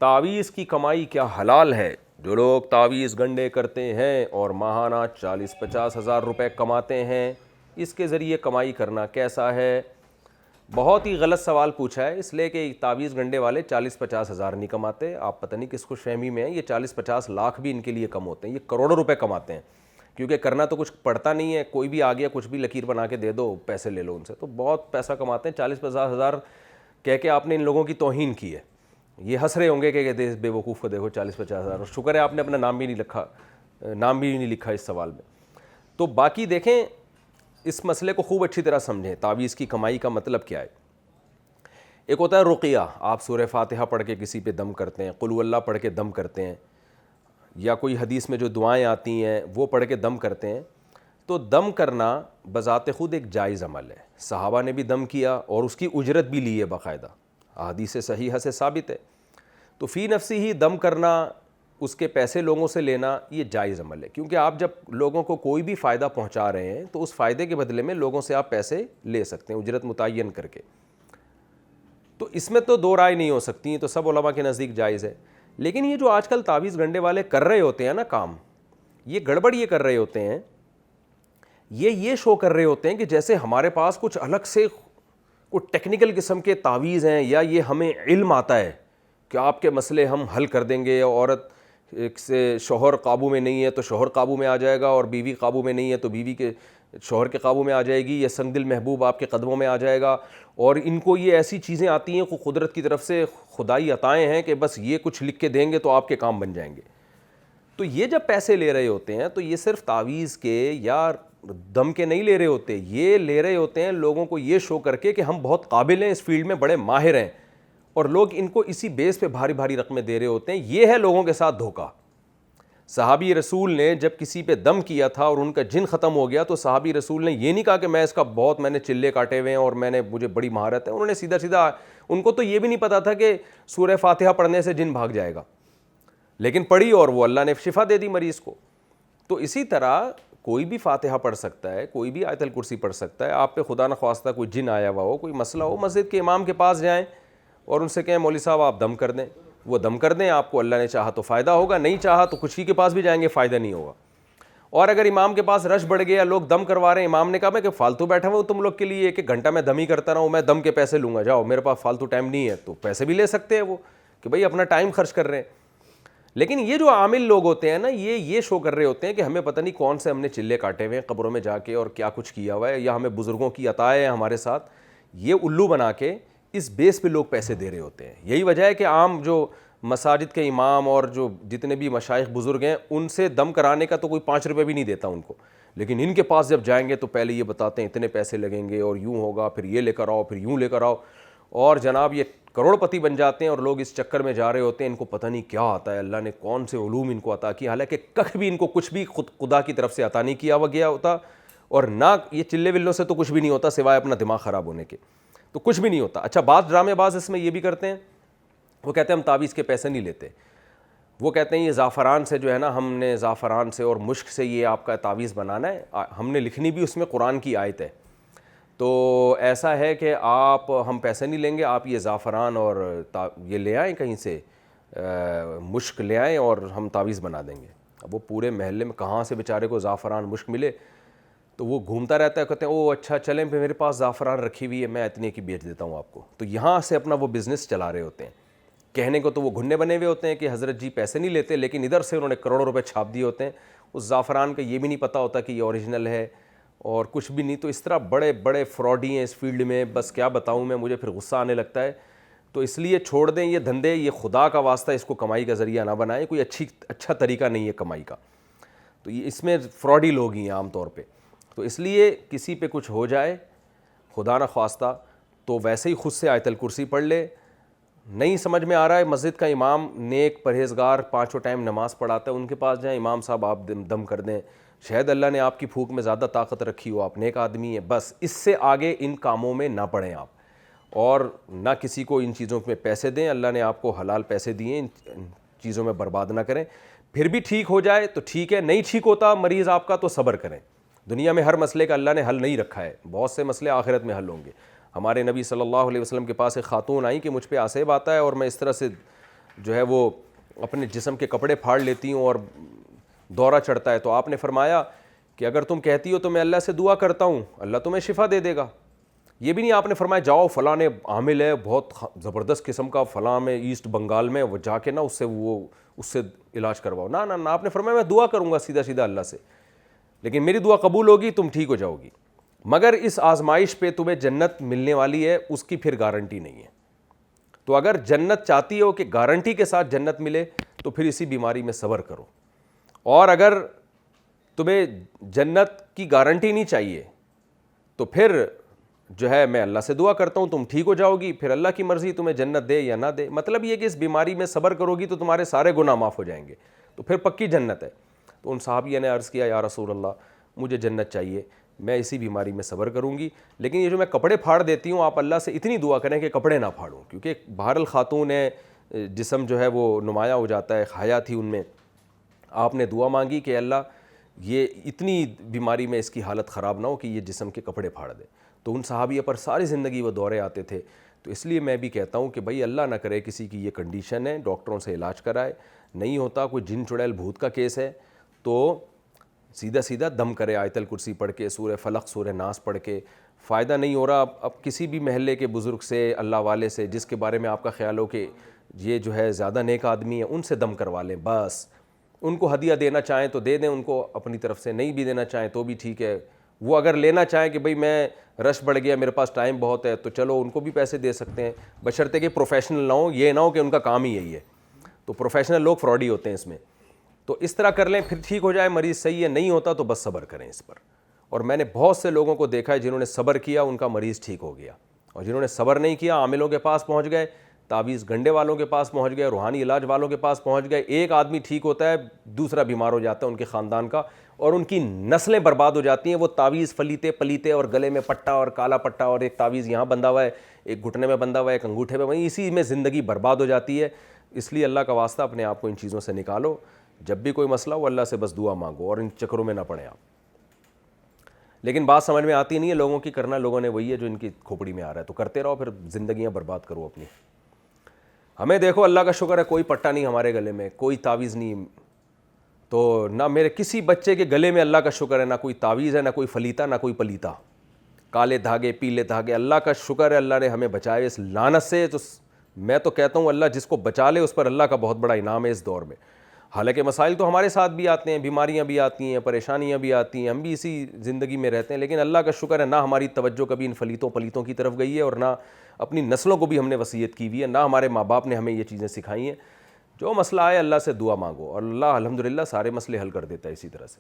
تعویذ کی کمائی کیا حلال ہے؟ جو لوگ تعویذ گنڈے کرتے ہیں اور ماہانہ 40-50 ہزار روپے کماتے ہیں، اس کے ذریعے کمائی کرنا کیسا ہے؟ بہت ہی غلط سوال پوچھا ہے، اس لیے کہ تعویذ گنڈے والے 40-50 ہزار نہیں کماتے. آپ پتہ نہیں کس خوش فہمی میں ہیں. یہ 40-50 لاکھ بھی ان کے لیے کم ہوتے ہیں. یہ کروڑوں روپے کماتے ہیں، کیونکہ کرنا تو کچھ پڑتا نہیں ہے. کوئی بھی آ گیا کچھ بھی لکیر بنا کے دے دو، پیسے لے لو ان سے. تو بہت پیسہ کماتے ہیں. 40-50 ہزار کہہ کے آپ نے ان لوگوں کی توہین کی ہے. یہ ہنس رہے ہوں گے کہ بے وقوف کو دیکھو 40-50 ہزار. اور شکر ہے آپ نے اپنا نام بھی نہیں لکھا اس سوال میں. تو باقی دیکھیں، اس مسئلے کو خوب اچھی طرح سمجھیں. تعویذ کی کمائی کا مطلب کیا ہے؟ ایک ہوتا ہے رقیہ، آپ سورہ فاتحہ پڑھ کے کسی پہ دم کرتے ہیں، قل اللہ پڑھ کے دم کرتے ہیں، یا کوئی حدیث میں جو دعائیں آتی ہیں وہ پڑھ کے دم کرتے ہیں. تو دم کرنا بذات خود ایک جائز عمل ہے. صحابہ نے بھی دم کیا اور اس کی اجرت بھی لی ہے باقاعدہ، احادیث صحیحہ سے ثابت ہے. تو فی نفسی ہی دم کرنا، اس کے پیسے لوگوں سے لینا، یہ جائز عمل ہے. کیونکہ آپ جب لوگوں کو کوئی بھی فائدہ پہنچا رہے ہیں تو اس فائدے کے بدلے میں لوگوں سے آپ پیسے لے سکتے ہیں اجرت متعین کر کے. تو اس میں تو دو رائے نہیں ہو سکتی، تو سب علماء کے نزدیک جائز ہے. لیکن یہ جو آج کل تعویذ گنڈے والے کر رہے ہوتے ہیں نا کام، یہ گڑبڑ یہ کر رہے ہوتے ہیں، یہ شو کر رہے ہوتے ہیں کہ جیسے ہمارے پاس کچھ الگ سے کوئی ٹیکنیکل قسم کے تعویذ ہیں، یا یہ ہمیں علم آتا ہے کہ آپ کے مسئلے ہم حل کر دیں گے. عورت سے شوہر قابو میں نہیں ہے تو شوہر قابو میں آ جائے گا، اور بیوی قابو میں نہیں ہے تو بیوی کے شوہر کے قابو میں آ جائے گی، یا سنگ دل محبوب آپ کے قدموں میں آ جائے گا. اور ان کو یہ ایسی چیزیں آتی ہیں قدرت کی طرف سے، خدائی عطائیں ہیں کہ بس یہ کچھ لکھ کے دیں گے تو آپ کے کام بن جائیں گے. تو یہ جب پیسے لے رہے ہوتے ہیں تو یہ صرف تعویذ کے یا دم کے نہیں لے رہے ہوتے، یہ لے رہے ہوتے ہیں لوگوں کو یہ شو کر کے کہ ہم بہت قابل ہیں، اس فیلڈ میں بڑے ماہر ہیں، اور لوگ ان کو اسی بیس پہ بھاری بھاری رقمیں دے رہے ہوتے ہیں. یہ ہے لوگوں کے ساتھ دھوکہ. صحابی رسول نے جب کسی پہ دم کیا تھا اور ان کا جن ختم ہو گیا تو صحابی رسول نے یہ نہیں کہا کہ میں اس کا میں نے چلے کاٹے ہوئے ہیں اور مجھے بڑی مہارت ہے. انہوں نے سیدھا ان کو تو یہ بھی نہیں پتا تھا کہ سورہ فاتحہ پڑھنے سے جن بھاگ جائے گا، لیکن پڑھی اور وہ اللہ نے شفا دے دی مریض کو. تو اسی طرح کوئی بھی فاتحہ پڑھ سکتا ہے، کوئی بھی آیت الکرسی پڑھ سکتا ہے. آپ پہ خدا نخواستہ کوئی جن آیا ہوا ہو، کوئی مسئلہ ہو، مسجد کے امام کے پاس جائیں اور ان سے کہیں مولوی صاحب آپ دم کر دیں. وہ دم کر دیں، آپ کو اللہ نے چاہا تو فائدہ ہوگا، نہیں چاہا تو کچھ ہی کے پاس بھی جائیں گے، فائدہ نہیں ہوگا. اور اگر امام کے پاس رش بڑھ گیا، لوگ دم کروا رہے ہیں، امام نے کہا میں کہ فالتو بیٹھا ہوا تم لوگ کے لیے 1 گھنٹہ میں دم ہی کرتا رہا ہوں، میں دم کے پیسے لوں گا، جاؤ میرے پاس فالتو ٹائم نہیں ہے. تو پیسے بھی لے سکتے ہیں وہ کہ بھائی اپنا ٹائم خرچ کر رہے ہیں. لیکن یہ جو عامل لوگ ہوتے ہیں نا، یہ شو کر رہے ہوتے ہیں کہ ہمیں پتہ نہیں کون سے ہم نے چلے کاٹے ہوئے ہیں قبروں میں جا کے اور کیا کچھ کیا ہوا ہے، یا ہمیں بزرگوں کی عطائیں ہیں ہمارے ساتھ. یہ الو بنا کے اس بیس پہ لوگ پیسے دے رہے ہوتے ہیں. یہی وجہ ہے کہ عام جو مساجد کے امام اور جو جتنے بھی مشائخ بزرگ ہیں، ان سے دم کرانے کا تو کوئی 5 روپے بھی نہیں دیتا ان کو. لیکن ان کے پاس جب جائیں گے تو پہلے یہ بتاتے ہیں اتنے پیسے لگیں گے اور یوں ہوگا، پھر یہ لے کر آؤ، پھر یوں لے کر آؤ. اور جناب یہ کروڑ پتی بن جاتے ہیں اور لوگ اس چکر میں جا رہے ہوتے ہیں. ان کو پتہ نہیں کیا آتا ہے، اللہ نے کون سے علوم ان کو عطا کیا، حالانکہ کخ بھی ان کو کچھ بھی خدا کی طرف سے عطا نہیں کیا ہوا گیا ہوتا. اور نہ یہ چلے ولوں سے تو کچھ بھی نہیں ہوتا سوائے اپنا دماغ خراب ہونے کے، تو کچھ بھی نہیں ہوتا. اچھا، بعض ڈرامے باز اس میں یہ بھی کرتے ہیں، وہ کہتے ہیں ہم تعویذ کے پیسے نہیں لیتے. وہ کہتے ہیں یہ زعفران سے جو ہے نا، ہم نے زعفران سے اور مشک سے یہ آپ کا تعویذ بنانا ہے، ہم نے لکھنی بھی اس میں قرآن کی آیت ہے. تو ایسا ہے کہ ہم پیسے نہیں لیں گے، آپ یہ زعفران اور یہ لے آئیں کہیں سے، مشک لے آئیں اور ہم تعویذ بنا دیں گے. اب وہ پورے محلے میں کہاں سے بیچارے کو زعفران مشک ملے، تو وہ گھومتا رہتا ہے، کہتے ہیں او اچھا چلیں پھر میرے پاس زعفران رکھی ہوئی ہے، میں اتنے کی بیچ دیتا ہوں آپ کو. تو یہاں سے اپنا وہ بزنس چلا رہے ہوتے ہیں. کہنے کو تو وہ گھننے بنے ہوئے ہوتے ہیں کہ حضرت جی پیسے نہیں لیتے، لیکن ادھر سے انہوں نے کروڑوں روپے چھاپ دیے ہوتے ہیں. اس زعفران کا یہ بھی نہیں پتہ ہوتا کہ یہ اوریجنل ہے اور کچھ بھی نہیں. تو اس طرح بڑے بڑے فراڈی ہیں اس فیلڈ میں، بس کیا بتاؤں میں، مجھے پھر غصہ آنے لگتا ہے. تو اس لیے چھوڑ دیں یہ دھندے، یہ خدا کا واسطہ اس کو کمائی کا ذریعہ نہ بنائیں. کوئی اچھا طریقہ نہیں ہے کمائی کا. تو یہ اس میں فراڈی لوگ ہی ہیں عام طور پہ. تو اس لیے کسی پہ کچھ ہو جائے خدا نہ خواستہ تو ویسے ہی خود سے آیت الکرسی پڑھ لے. نہیں سمجھ میں آ رہا ہے، مسجد کا امام نیک پرہیزگار 5 ٹائم نماز پڑھاتا ہے، ان کے پاس جائیں، امام صاحب آپ دم کر دیں. شاید اللہ نے آپ کی پھونک میں زیادہ طاقت رکھی ہو، آپ نیک آدمی ہیں. بس اس سے آگے ان کاموں میں نہ پڑیں آپ، اور نہ کسی کو ان چیزوں میں پیسے دیں. اللہ نے آپ کو حلال پیسے دیے، ان چیزوں میں برباد نہ کریں. پھر بھی ٹھیک ہو جائے تو ٹھیک ہے، نہیں ٹھیک ہوتا مریض آپ کا تو صبر کریں. دنیا میں ہر مسئلے کا اللہ نے حل نہیں رکھا ہے، بہت سے مسئلے آخرت میں حل ہوں گے. ہمارے نبی صلی اللہ علیہ وسلم کے پاس ایک خاتون آئی کہ مجھ پہ آسیب آتا ہے اور میں اس طرح سے جو ہے وہ اپنے جسم کے کپڑے پھاڑ لیتی ہوں اور دورہ چڑھتا ہے، تو آپ نے فرمایا کہ اگر تم کہتی ہو تو میں اللہ سے دعا کرتا ہوں، اللہ تمہیں شفا دے دے گا۔ یہ بھی نہیں آپ نے فرمایا جاؤ فلاں نے عامل ہے بہت زبردست قسم کا فلاں میں ایسٹ بنگال میں، وہ جا کے نا اس سے علاج کرواؤ، نہ نہ، آپ نے فرمایا میں دعا کروں گا سیدھا سیدھا اللہ سے، لیکن میری دعا قبول ہوگی، تم ٹھیک ہو جاؤ گی، مگر اس آزمائش پہ تمہیں جنت ملنے والی ہے، اس کی پھر گارنٹی نہیں ہے۔ تو اگر جنت چاہتی ہو کہ گارنٹی کے ساتھ جنت ملے تو پھر اسی بیماری میں صبر کرو، اور اگر تمہیں جنت کی گارنٹی نہیں چاہیے تو پھر جو ہے میں اللہ سے دعا کرتا ہوں تم ٹھیک ہو جاؤ گی، پھر اللہ کی مرضی تمہیں جنت دے یا نہ دے۔ مطلب یہ کہ اس بیماری میں صبر کرو گی تو تمہارے سارے گناہ معاف ہو جائیں گے، تو پھر پکی جنت ہے۔ تو ان صحابیہ نے عرض کیا یا رسول اللہ مجھے جنت چاہیے، میں اسی بیماری میں صبر کروں گی، لیکن یہ جو میں کپڑے پھاڑ دیتی ہوں آپ اللہ سے اتنی دعا کریں کہ کپڑے نہ پھاڑوں، کیونکہ بہرحال خاتون ہے، جسم جو ہے وہ نمایاں ہو جاتا ہے، حیا تھی ان میں۔ آپ نے دعا مانگی کہ اللہ یہ اتنی بیماری میں اس کی حالت خراب نہ ہو کہ یہ جسم کے کپڑے پھاڑ دے۔ تو ان صحابیہ پر ساری زندگی وہ دورے آتے تھے۔ تو اس لیے میں بھی کہتا ہوں کہ بھائی اللہ نہ کرے کسی کی یہ کنڈیشن ہے، ڈاکٹروں سے علاج کرائے، نہیں ہوتا کوئی جن چڑیل بھوت کا کیس ہے تو سیدھا سیدھا دم کرے، آیت الکرسی پڑھ کے، سورہ فلق سورہ ناس پڑھ کے، فائدہ نہیں ہو رہا اب کسی بھی محلے کے بزرگ سے، اللہ والے سے، جس کے بارے میں آپ کا خیال ہو کہ یہ جو ہے زیادہ نیک آدمی ہے، ان سے دم کروا لیں بس۔ ان کو ہدیہ دینا چاہیں تو دے دیں ان کو اپنی طرف سے، نہیں بھی دینا چاہیں تو بھی ٹھیک ہے۔ وہ اگر لینا چاہیں کہ بھئی میں رش بڑھ گیا میرے پاس ٹائم بہت ہے تو چلو ان کو بھی پیسے دے سکتے ہیں، بشرطے کہ پروفیشنل نہ ہو، یہ نہ ہو کہ ان کا کام ہی یہی ہے، تو پروفیشنل لوگ فراڈی ہوتے ہیں اس میں۔ تو اس طرح کر لیں، پھر ٹھیک ہو جائے، مریض صحیح ہے، نہیں ہوتا تو بس صبر کریں اس پر۔ اور میں نے بہت سے لوگوں کو دیکھا ہے جنہوں نے صبر کیا ان کا مریض ٹھیک ہو گیا، اور جنہوں نے صبر نہیں کیا عاملوں کے پاس پہنچ گئے، تعویذ گنڈے والوں کے پاس پہنچ گئے، روحانی علاج والوں کے پاس پہنچ گئے، ایک آدمی ٹھیک ہوتا ہے دوسرا بیمار ہو جاتا ہے ان کے خاندان کا، اور ان کی نسلیں برباد ہو جاتی ہیں۔ وہ تعویذ فلیتے پلیتے اور گلے میں پٹا اور کالا پٹا، اور ایک تعویذ یہاں بندھا ہوا ہے، ایک گھٹنے میں بندھا ہوا ہے، ایک انگوٹھے میں، وہیں اسی میں زندگی برباد ہو جاتی ہے۔ اس لیے اللہ کا واسطہ اپنے آپ کو ان چیزوں سے نکالو، جب بھی کوئی مسئلہ ہو اللہ سے بس دعا مانگو اور ان چکروں میں نہ پڑیں آپ۔ لیکن بات سمجھ میں آتی نہیں ہے لوگوں کی، کرنا لوگوں نے وہی ہے جو ان کی کھوپڑی میں آ رہا ہے، تو کرتے رہو پھر زندگیاں برباد کرو اپنی۔ ہمیں دیکھو اللہ کا شکر ہے کوئی پٹا نہیں ہمارے گلے میں، کوئی تعویذ نہیں، تو نہ میرے کسی بچے کے گلے میں اللہ کا شکر ہے نہ کوئی تعویذ ہے، نہ کوئی فلیتا، نہ کوئی پلیتا، کالے دھاگے پیلے دھاگے۔ اللہ کا شکر ہے اللہ نے ہمیں بچائے اس لعنت سے۔ تو میں تو کہتا ہوں اللہ جس کو بچا لے اس پر اللہ کا بہت بڑا انعام ہے اس دور میں۔ حالانکہ مسائل تو ہمارے ساتھ بھی آتے ہیں، بیماریاں بھی آتی ہیں، پریشانیاں بھی آتی ہیں، ہم بھی اسی زندگی میں رہتے ہیں، لیکن اللہ کا شکر ہے نہ ہماری توجہ کبھی ان فلیتوں پلیتوں کی طرف گئی ہے، اور نہ اپنی نسلوں کو بھی ہم نے وصیت کی ہوئی ہے، نہ ہمارے ماں باپ نے ہمیں یہ چیزیں سکھائی ہیں۔ جو مسئلہ آئے اللہ سے دعا مانگو، اور اللہ الحمدللہ سارے مسئلے حل کر دیتا ہے اسی طرح سے۔